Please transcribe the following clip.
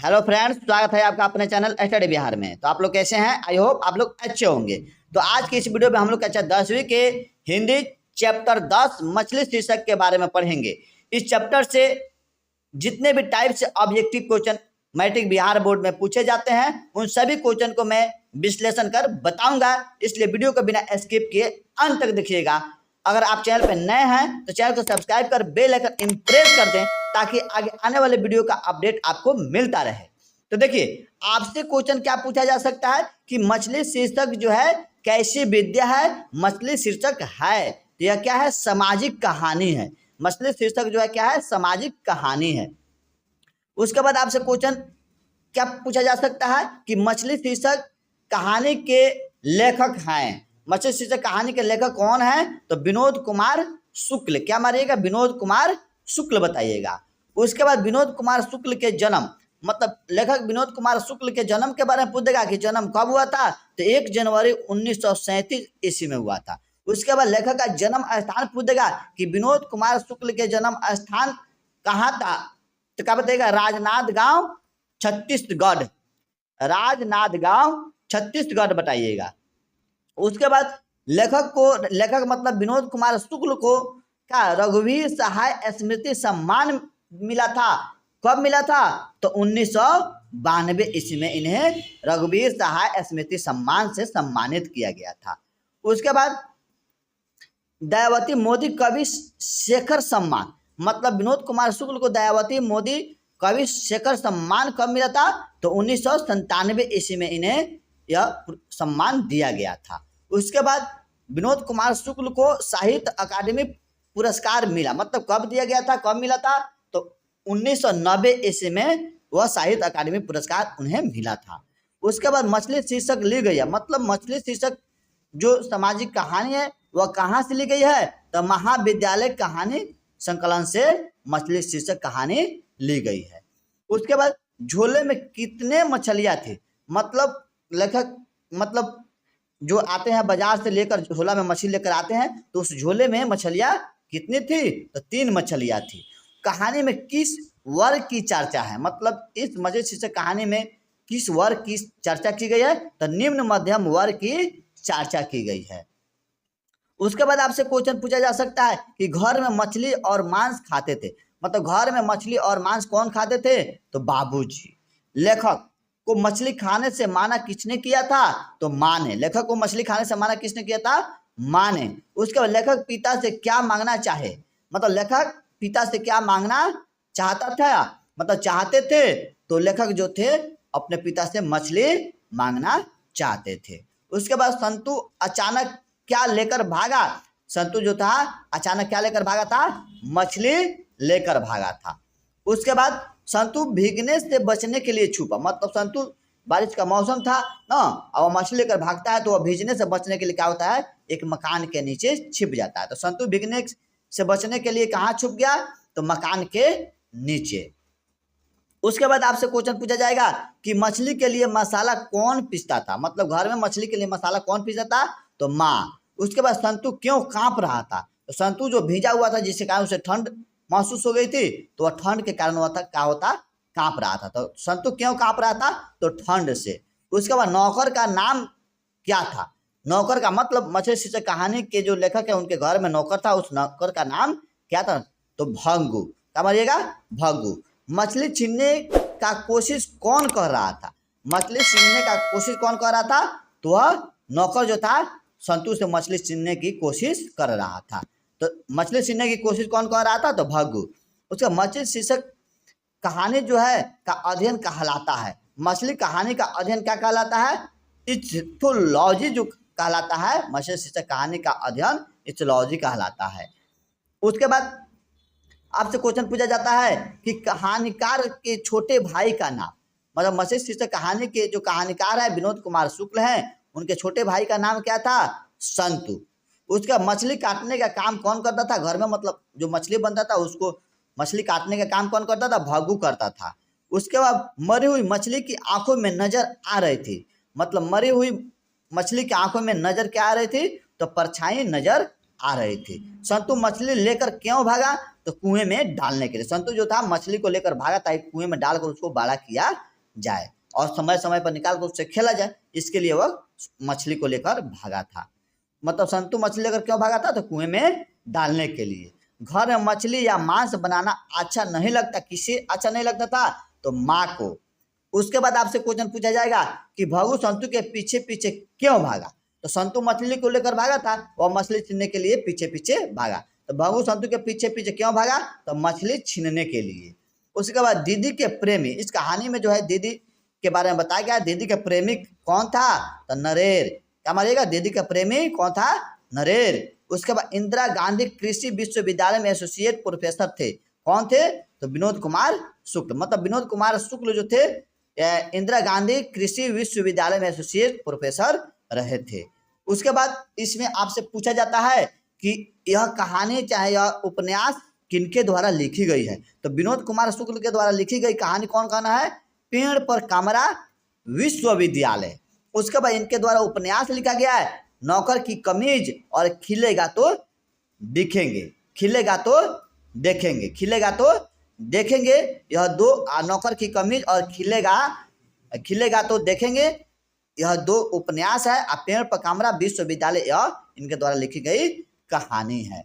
Hello friends, स्वागत है आपका अपने चैनल स्टडी बिहार में। तो आप लोग कैसे हैं? आई होप आप लोग अच्छे होंगे। तो आज की इस वीडियो में हम लोग कक्षा 10वीं के हिंदी चैप्टर 10 मछली शीर्षक के बारे में पढ़ेंगे। इस चैप्टर से जितने भी टाइप से objective question matric Bihar board में पूछे जाते हैं उन सभी क्वेश्चन को मैं विश्लेषण कर बताऊंगा, इसलिए वीडियो को बिना स्किप किए अंत तक देखिएगा। अगर आप चैनल पर नए हैं तो चैनल को सब्सक्राइब कर बेल आइकन इंप्रेस कर दें ताकि आगे आने वाले वीडियो का अपडेट आपको मिलता रहे। तो देखिए, आपसे क्वेश्चन क्या पूछा जा सकता है कि मछली शीर्षक जो है कैसी विद्या है? मछली शीर्षक है तो यह क्या है? सामाजिक कहानी है। मछली शीर्षक जो है क्या है? सामाजिक कहानी है। उसके बाद आपसे क्वेश्चन क्या पूछा जा सकता है कि मछली शीर्षक कहानी के लेखक हैं। मछली शीर्षक कहानी के लेखक कौन है? तो विनोद कुमार शुक्ल। क्या मारिएगा? विनोद कुमार शुक्ल बताइएगा। उसके बाद विनोद कुमार शुक्ल के जन्म, मतलब लेखक विनोद कुमार शुक्ल के जन्म के बारे में पूछेगा कि जन्म कब हुआ था? तो 1 जनवरी 1937 ईस्वी में हुआ था। उसके बाद लेखक का जन्म स्थान पूछेगा कि विनोद कुमार शुक्ल के जन्म स्थान कहाँ था? तो क्या बताइएगा? राजनांद गांव छत्तीसगढ़। राजनांद गांव छत्तीसगढ़ बताइएगा। उसके बाद लेखक मतलब विनोद कुमार शुक्ल को क्या रघुवीर सहाय स्मृति सम्मान मिला था? कब मिला था? तो 1992 ईस्वी में इन्हें रघुवीर सहाय स्मृति सम्मान से सम्मानित किया गया था। उसके बाद दयावती मोदी कवि शेखर सम्मान, मतलब विनोद कुमार शुक्ल को दयावती मोदी कवि शेखर सम्मान कब मिला था? तो 1997 ईस्वी में इन्हें यह सम्मान दिया गया था। उसके बाद विनोद कुमार शुक्ल को साहित्य अकादमी पुरस्कार मिला, मतलब कब दिया गया था, कब मिला था? तो 1990 ईस्वी में वह साहित्य अकादमी पुरस्कार उन्हें मिला था। उसके बाद मछली शीर्षक ली गई है, मतलब मछली शीर्षक जो सामाजिक कहानी है वह कहाँ से ली गई है? तो महाविद्यालय कहानी संकलन से मछली शीर्षक कहानी ली गई है। उसके बाद झोले में कितने मछलियां थी, मतलब लेखक मतलब जो आते हैं बाजार से लेकर झोला में मछली लेकर आते हैं तो उस झोले में मछलियां कितनी थी? तो 3 मछलियां थी। कहानी में किस वर्ग की चर्चा है, मतलब इस मछली शीर्षक कहानी में किस वर्ग की चर्चा की गई है? तो निम्न मध्यम वर्ग की चर्चा की गई है। उसके बाद आपसे क्वेश्चन पूछा जा सकता है कि घर में मछली और मांस खाते थे, मतलब घर में मछली और मांस कौन खाते थे? तो बाबूजी। लेखक को मछली खाने से माना किसने किया था? तो माँ ने। लेखक को मछली खाने से माना किसने किया था? माँ ने। उसके बाद लेखक पिता से क्या मांगना चाहे, मतलब लेखक पिता से क्या मांगना चाहता था, मतलब चाहते थे? तो लेखक जो थे अपने पिता से मछली मांगना चाहते थे। उसके बाद संतु अचानक क्या लेकर भागा? संतु जो था अचानक क्या लेकर भागा था? मछली लेकर भागा था। उसके बाद संतु भीगने से बचने के लिए छुपा, मतलब संतु बारिश का मौसम था ना, और मछली लेकर भागता है तो वह भीगने से बचने के लिए क्या होता है? एक मकान के नीचे छिप जाता है। तो संतु भीगने से बचने के लिए कहाँ छुप गया? तो मकान के नीचे। उसके बाद आपसे क्वेश्चन पूछा जाएगा कि मछली के लिए मसाला कौन पीसता था, मतलब घर में मछली के लिए मसाला कौन पीसता था? तो माँ। उसके बाद संतु क्यों कांप रहा था? तो संतु जो भीजा हुआ था जिसके कारण उसे ठंड महसूस हो गई थी, तो वह ठंड के कारण वह क्या होता? कांप रहा था। तो संतु क्यों कांप रहा था? तो ठंड से। उसके बाद नौकर का नाम क्या था? नौकर का मतलब मछली शीर्षक कहानी के जो लेखक है उनके घर में नौकर था, उस नौकर का नाम क्या था? तो भंगू। क्या मारिएगा? भंगू। मछली छीनने का कोशिश कौन कर रहा था? मछली छीनने का कोशिश कौन कर रहा था? तो वह नौकर जो था संतु से मछली छीनने की कोशिश कर रहा था। तो मछली छीनने की कोशिश कौन कर रहा था? तो भग्गू। उसका मछली शीर्षक कहानी जो है का अध्ययन कहलाता है, मछली कहानी का अध्ययन क्या कहलाता है? इथियोलॉजी जो कहलाता है, मछली शीर्षक कहानी का अध्ययन इथियोलॉजी कहलाता है। उसके बाद आपसे क्वेश्चन पूछा जाता है कि कहानीकार के छोटे भाई का नाम, मतलब मछली शीर्षक कहानी के जो कहानीकार है विनोद कुमार शुक्ल हैं, उनके छोटे भाई का नाम क्या था? संतु। उसका मछली काटने का काम कौन करता था घर में, मतलब जो मछली बनता था उसको मछली काटने का काम कौन करता था? भग्गू करता था। उसके बाद मरी हुई मछली की आंखों में नजर आ रही थी, मतलब मरी हुई मछली की आंखों में नजर क्या आ रही थी? तो परछाई नजर आ रही थी। संतु मछली लेकर क्यों भागा? तो कुएं में डालने के लिए। संतु जो था मछली को लेकर भागा था, कुएं में डालकर उसको बड़ा किया जाए और समय समय पर निकाल कर उससे खेला जाए, इसके लिए वह मछली को लेकर भागा था। मतलब संतु मछली लेकर क्यों भागा था? तो कुएं में डालने के लिए। घर में मछली या मांस बनाना अच्छा नहीं लगता, किसे अच्छा नहीं लगता था? तो माँ को। उसके बाद आपसे क्वेश्चन पूछा जाएगा कि भगु संतु के पीछे पीछे क्यों भागा? तो संतु मछली को लेकर भागा था, वह मछली छीनने के लिए पीछे पीछे भागा। तो भगु संतु के पीछे पीछे क्यों भागा? तो मछली छीनने के लिए। उसके बाद दीदी के प्रेमी, इस कहानी में जो है दीदी के बारे में बताया गया। दीदी के प्रेमी कौन था? तो नरेर। क्या मारिएगा? दीदी का प्रेमी कौन था? नरेर। उसके बाद इंदिरा गांधी कृषि विश्वविद्यालय में एसोसिएट प्रोफेसर थे। कौन थे? तो विनोद कुमार शुक्ल। मतलब विनोद कुमार शुक्ल जो थे इंदिरा गांधी कृषि विश्वविद्यालय में एसोसिएट प्रोफेसर रहे थे। उसके बाद इसमें आपसे पूछा जाता है कि यह कहानी चाहे यह उपन्यास किनके द्वारा लिखी गई है? तो विनोद कुमार शुक्ल के द्वारा लिखी गई कहानी कौन कहना है? पेड़ पर कमरा विश्वविद्यालय। उसके बाद इनके द्वारा उपन्यास लिखा गया है नौकर की कमीज और खिलेगा तो दिखेंगे। खिलेगा तो देखेंगे। खिलेगा तो देखेंगे, यह दो नौकर की कमीज और खिलेगा तो देखेंगे, यह दो उपन्यास है। पेड़ पर कमरा विश्वविद्यालय यह इनके द्वारा लिखी गई कहानी है।